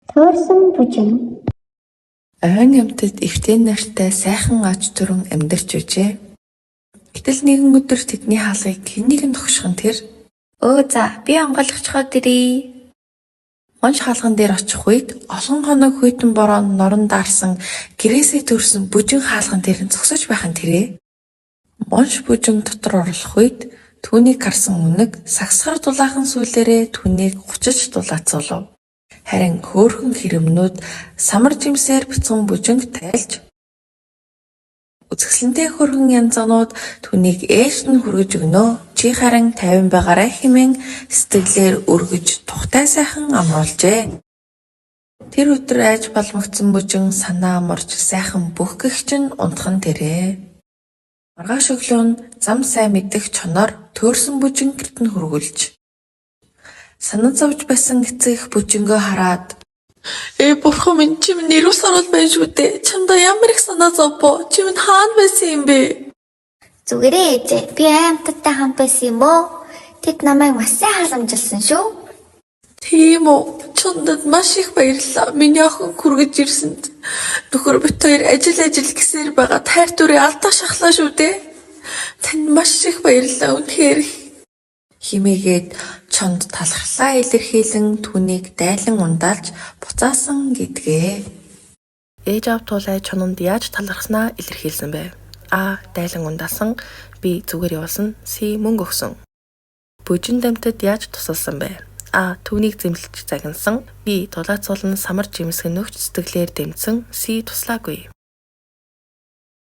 Туурсан бүжин. Ойн амьтад эвтэн нартай сайхан аж түрэн амьдарч үжээ. Гэтэл нэгэн өдөр тэдний хаалгыг хэнийг нь тогшхон тэр "Өө за, би онгойлгочхоод ирье." Монш хаалган дээр очих үед олон хоног хүйтэн бороо норон даарсан гэрээсээ төрсөн бүжин хаалган дээр нь зогсож байхын тэрээ. Монш бүжин дотор орлох үед түүнийг харсан үнэг сагсгаар дулаахан сүүлээрээ түүнийг гучиж дулаацуулав. Харин хөөрхөн хэрэмнүүд самар жимсээр бяцхан бүжинг тайлж үзэсгэлэнтэй хөргөн янзанууд түүнийг ээш нь хүргэж өгнө. Чи харин 50 байгаарай хэмээн сэтгэлээр өргөж тухтай сайхан амруулжээ. Тэр өдөр айж балмагцсан бүжин санаа амарч сайхан бүх гих чинь унтхан тэрээ. Маргааш өглөө нь зам сайн мэдэх чоноор төөрсөн бүжин гэрт нь хөргөлж санаа зовж байсан эцэг бүжингөө хараад бурхан минь чи минь нэрвс орол байж шүү дээ. Чамда ямар их санаа зовбоо. Чи минь хаана байсан юм бэ? Зүгээрээ ээжээ. Би аймттай хамт байсан юм уу? Тэд намайг маш сайн халамжилсан шүү. Тийм үү. Чондод маш их баярлалаа. Миний охин хүргэж ирсэнд. Нөхөр бит хоёр ажил гэсээр байгаа тайр дүрээ алдаа шахлаа шүү дээ. Танд маш их баярлалаа. Үнэхээр химээгээд чонд талхарлаа илэрхийлэн түүнийг дайлан ундаалж буцаасан гэдгээ. Ээж аав туулай чононд яаж талархснаа илэрхийлсэн бэ? А. Дайлан ундаасан. Б. Зүгээр явуулсан. С. Мөнгө өгсөн. Бүжин дамтад яаж тусалсан бэ? А. Түүнийг зэмлэж загнасан. Б. Дулаацуулан самар жимсгэн нөгч сэтгэлээр дэмжсэн. С. Туслаагүй.